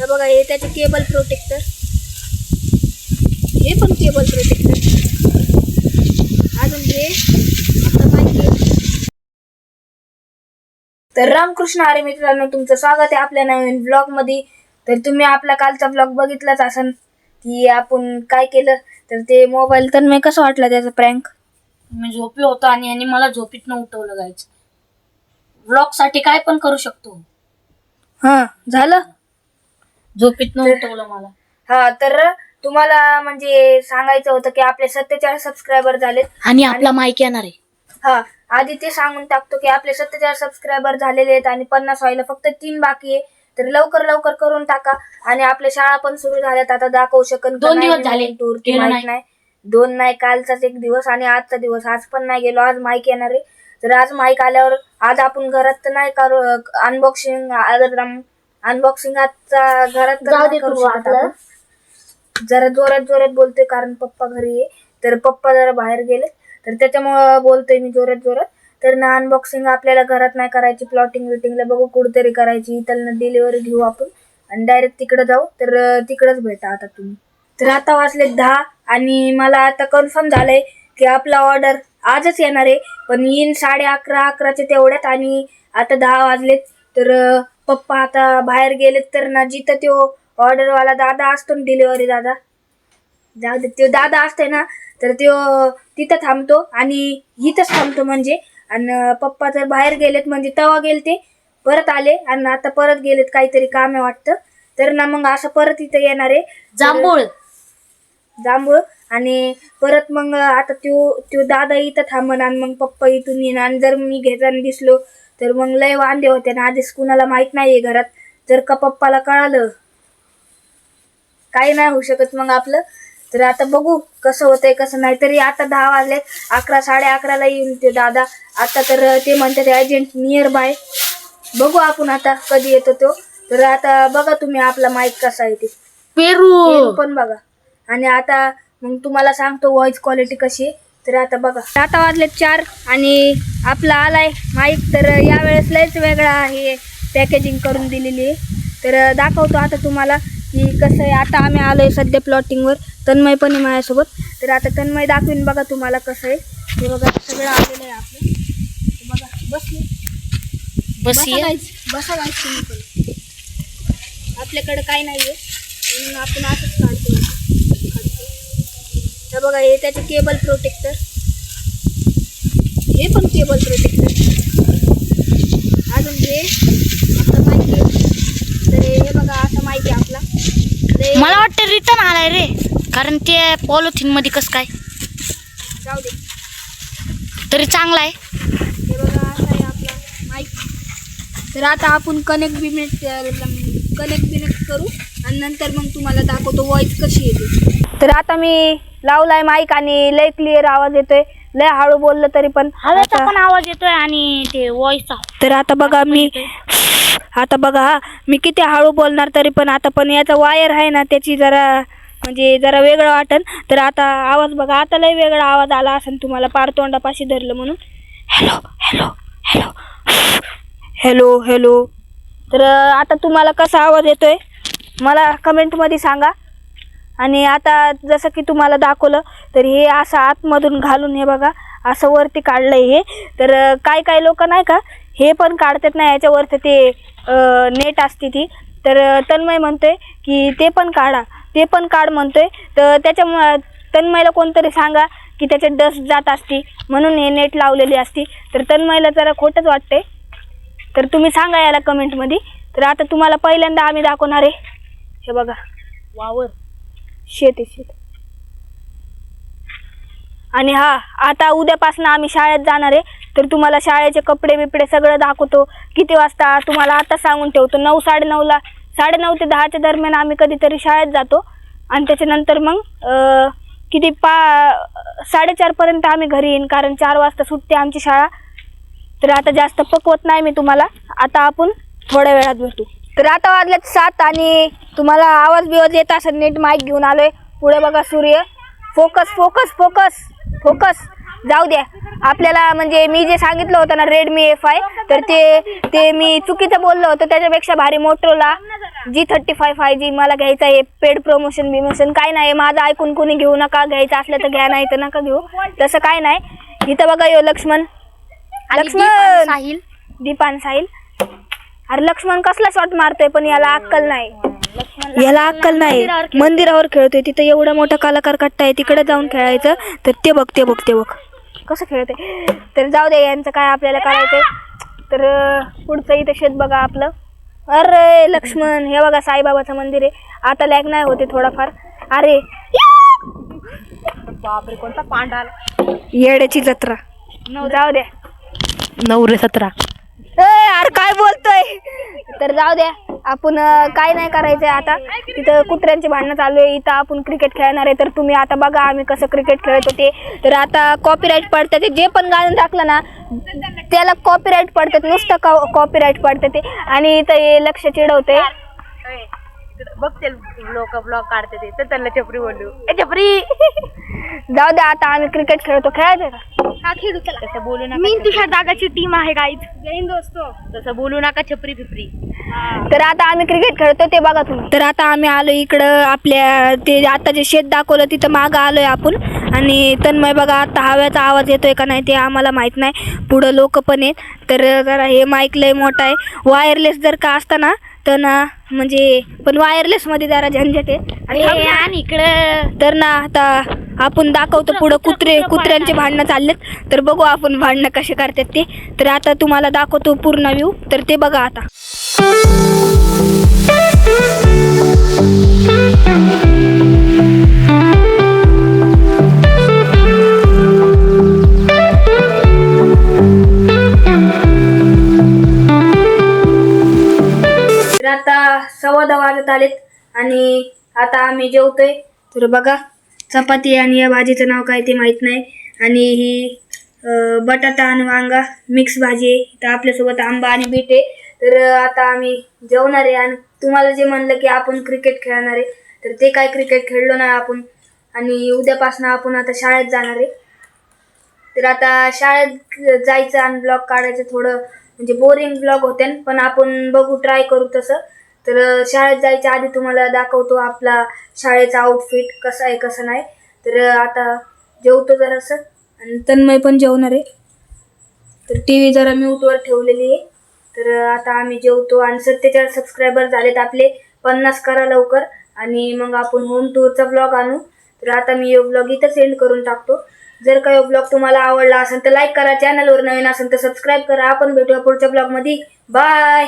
हे बघा, हे त्याचे केबल प्रोटेक्टर, हे पण केबल प्रोटेक्टर. अजून हे आता माहिती. तर रामकृष्ण हरी मित्रांनो, तुमचं स्वागत आहे आपल्या नवीन ब्लॉग मध्ये. तर तुम्ही आपला कालचा ब्लॉग बघितलाच असन की आपण काय केलं. तर ते मोबाईल तर मी कसं वाटलं त्याचा प्रँक. मी झोपलो होतो आणि यांनी मला झोपीतनं उठवलं. गायचं ब्लॉग साठी काय पण करू शकतो. हा झालं, झोपीतनं उठवलं मला. हा तर तुम्हाला म्हणजे सांगायचं होतं की आपले 47 सबस्क्रायबर झालेत आणि आपला माईक येणार आहे. हा, आधी ते सांगून टाकतो की आपले 47 सबस्क्रायबर झालेले आहेत आणि 50 व्हायला फक्त 3 बाकी आहे. तर लवकर लवकर करून टाका. आणि आपल्या शाळा पण सुरू झाल्यात. आता दाखवू शकन 2 दिवस झाले टूर गेलो नाही. 2 नाही, कालचाच 1 दिवस आणि आजचा दिवस. आज पण नाही गेलो, आज माईक येणार आहे. तर आज माईक आल्यावर आज आपण घरात तर नाही करू अनबॉक्सिंग. अनबॉक्सिंग आजचा घरात तर नाही करू शकत आपण. जरा जोरात बोलतोय कारण पप्पा घरी आहे. तर पप्पा जरा बाहेर गेले तर त्याच्यामुळं बोलतोय मी जोरात. तर ना अनबॉक्सिंग आपल्याला घरात नाही करायची, प्लॉटिंग विटिंगला बघू कुठेतरी करायची. इथं डिलिव्हरी घेऊ आपण आणि डायरेक्ट तिकडे जाऊ. तर तिकडंच भेटा आता तुम्ही. तर आता वाजले 10 आणि मला आता कन्फर्म झालंय की आपला ऑर्डर आजच येणार आहे. पण येईन 11:30 तेवढ्यात. आणि आता 10 वाजलेत. तर पप्पा आता बाहेर गेलेत. तर ना जिथं तो ऑर्डरवाला दादा असतो ना, डिलिव्हरी दादा, जाऊ दे, तो दादा असतोय ना, तर तो तिथं थांबतो आणि इथंच थांबतो म्हणजे. आणि पप्पा तर बाहेर गेलेत म्हणजे तवा गेले ते परत आले आणि आता परत गेलेत, काहीतरी काम आहे वाटतं. तर ना मग असं परत इथं येणार आहे जांभूळ. आणि परत मग आता तो दादा इथं थांबन आणि मग पप्पा इथून येणार. आणि जर मी घेताना दिसलो तर मग लय वांदे होते ना. आधीच कुणाला माहित नाहीये घरात. जर का पप्पाला कळालं काही नाही होऊ शकत मग आपलं. तर आता बघू कसं होतंय कसं नाही. तरी आता 10 वाजले, 11 11:30 येऊन ते दादा. आता तर ते म्हणतात एजंट नियर बाय. बघू आपण आता कधी येतो तो. तर आता बघा तुम्ही आपला माईक कसा आहे ते. पेरू पण बघा. आणि आता मग तुम्हाला सांगतो व्हॉइस क्वालिटी कशी आहे. तर आता बघा, आता वाजले 4 आणि आपला आलाय माईक. तर यावेळेस लयच वेगळा हे पॅकेजिंग करून दिलेली आहे. तर दाखवतो आता तुम्हाला की कसं आहे. आता आम्ही आलोय सध्या प्लॉटिंगवर. तन्मय पण आहे माझ्यासोबत. तर आता तन्मय दाखवीन बघा तुम्हाला कसं आहे. हे बघा सगळं आलेलं आहे आपलं. बघा बसा गायच तुम्ही पण. आपल्याकडे काय नाहीये म्हणून आपण असंच काढतो. हे बघा, हे त्याचे केबल प्रोटेक्टर, हे पण केबल प्रोटेक्टर. अजून हे आपलं माहिती आहे. तर हे बघा असं माहिती आहे आपला. मला वाटतं रिटर्न आलाय रे, कारण ते पॉलिथिन मध्ये कसं काय. जाऊ दे, तरी चांगला आहे. हे बघा असा आहे आपला माईक. तर आता आपण कनेक्ट करू आणि नंतर मग तुम्हाला दाखवतो व्हॉइस कशी येते. तर आता मी लावलाय माईक आणि लय क्लिअर आवाज येतोय. लय हळू बोललं तरी पण हवेचा पण आवाज येतोय आणि ते व्हॉइसचा. तर आता बघा मी किती हळू बोलणार तरी पण आता पण याचा वायर आहे ना, त्याची जरा वेगळं वाटन. तर आता आवाज बघा, आता लय वेगळा आवाज आला असेल तुम्हाला, पार तोंडापाशी धरलं म्हणून. Hello hello hello hello hello. तर आता तुम्हाला कसा आवाज येतोय मला कमेंटमध्ये सांगा. आणि आता जसं की तुम्हाला दाखवलं तर हे असं आतमधून घालून हे बघा असं वरती काढलंय हे. तर काय लोक नाही का हे पण काढतात ना, याच्यावरती ते नेट असते ती. तर तन्मय म्हणतोय की ते पण काढ म्हणतोय. तर त्याच्यामुळं तन्मयला कोणतरी सांगा की त्याच्यात डस्ट जात असती म्हणून हे नेट लावलेली असती. तर तन्मयला जरा खोटंच वाटतंय. तर तुम्ही सांगा याला कमेंटमध्ये. तर आता तुम्हाला पहिल्यांदा आम्ही दाखवणार आहे. हे बघा वावर शेत. आणि हा, आता उद्यापासून आम्ही शाळेत जाणार आहे. तर तुम्हाला शाळेचे कपडे बिपडे सगळं दाखवतो. किती वाजता तुम्हाला आता सांगून ठेवतो. 9 साडेनऊ ते 10च्या दरम्यान आम्ही कधीतरी शाळेत जातो. आणि त्याच्यानंतर मग 4:30 पर्यंत आम्ही घरी येईन, कारण 4 वाजता सुटते आमची शाळा. तर आता जास्त पकवत नाही मी तुम्हाला. आता आपण थोड्या वेळात भेटू. तर आता वाजलेत 7 आणि तुम्हाला आवाज बिवाज येत असेल. नीट माईक घेऊन आलोय. पुढे बघा सूर्य. फोकस जाऊ द्या. आपल्याला म्हणजे मी जे सांगितलं होतं ना Redmi A5, तर ते मी चुकीचं बोललो होतं. त्याच्यापेक्षा भारी मोटोरोला G35 5G मला घ्यायचं आहे. पेड प्रमोशन बिमोशन काय नाही, माझं ऐकून कोणी घेऊ नका, घ्यायचं असलं तर घ्या, नाही तर नका घेऊ, तसं काय नाही. इथं बघा यो लक्ष्मण साहिल दीपान साहिल. अरे लक्ष्मण कसला शॉट मारतोय पण याला अक्कल नाही, याला अक्कल नाही. मंदिरावर खेळतोय, तिथं एवढा मोठा कलाकार कट्टा आहे, तिकडे जाऊन खेळायचं. तर ते बघ कसं खेळते. तर जाऊ दे, यांचं काय आपल्याला करायचंय. तर पुढचं इथं शेत बघा आपलं. अरे लक्ष्मण, हे बघा साईबाबाचं मंदिर आहे. आता लॅग नाही होते थोडाफार. अरे बापरे, कोणता पांडा येड्याची जत्रा. जाऊ द्या, 9 रे 17. यार काय बोलतोय. तर जाऊ द्या, आपण काय नाही करायचंय आता. तिथं कुत्र्यांची भांडणं चालू आहे, इथं आपण क्रिकेट खेळणार आहे. तर तुम्ही आता बघा आम्ही कसं क्रिकेट खेळत होते. तर आता कॉपीराईट पडतं, ते जे पण गाणं टाकलं ना त्याला कॉपीराईट पडतात, नुसतं कॉपीराईट पडतं ते. आणि इथं लक्ष चिडवते. बघते लोक ब्लॉग काढते ते, तर त्यांना चपरी बोलू, चपरी. जाऊ द्या, आता आम्ही क्रिकेट खेळतो. खेळायचं का? हा खेळू, चला. तसं बोलू नका, मी तुषार दादाची टीम आहे गाईज. तसं बोलू नका, छपरी फिपरी. तर आता आम्ही क्रिकेट खेळतो, ते बघा तुम्ही. तर आता आम्ही आलो इकडं आपल्या ते आता जे शेत दाखवलं तिथं मागं आलोय आपण. आणि तन्मय बघा आता हव्याचा आवाज येतोय का नाही ते आम्हाला माहित नाही, पुढं लोक पण आहेत. तर जरा हे माईक लय मोठा आहे, वायरलेस जर का असता ना तर ना म्हणजे, पण वायरलेस मध्ये जरा झंझट आहे. आणि इकडं तर ना आता आपण दाखवतो पुढं कुत्र्यांचे भांडणं चाललेत. तर बघू आपण भांडणं कसे करतात ते. तर आता तुम्हाला दाखवतो पूर्ण व्ह्यू, तर ते बघा आता. तर आता 10:15 वाजत आलेत आणि आता आम्ही जेवतोय. तर बघा चपाती आणि या भाजीचं नाव काय ते माहित नाही. आणि ही बटाटा आणि वांगा मिक्स भाजी आहे. तर आपल्यासोबत आंबा आणि बीट आहे. तर आता आम्ही जेवणार आहे. आणि तुम्हाला जे म्हणलं की आपण क्रिकेट खेळणार आहे, तर ते काय क्रिकेट खेळलो नाही आपण. आणि उद्यापासून आपण आता शाळेत जाणार आहे. तर आता शाळेत जायचं आणि ब्लॉग काढायचं थोडं म्हणजे बोरिंग ब्लॉग होते, पण आपण बघू, ट्राय करू तसं. तर शाळेत जायच्या आधी तुम्हाला दाखवतो आपला शाळेचा आउटफिट कसं आहे कसं नाही. तर आता जेवतो जरासं आणि तन्मय पण जेवणार आहे. तर टी व्ही जरा म्यूटवर ठेवलेली आहे. तर आता आम्ही जेवतो. आणि 47 सबस्क्रायबर झालेत आपले, 50 करा लवकर आणि मग आपण होम टूरचा ब्लॉग आणू. तर आता मी हे ब्लॉग इथं सेंड करून टाकतो. जर का हे ब्लॉग तुम्हाला आवडला असेल तर लाईक करा, चॅनलवर नवीन असेल तर सबस्क्राईब करा. आपण भेटूया पुढच्या ब्लॉगमध्ये. बाय.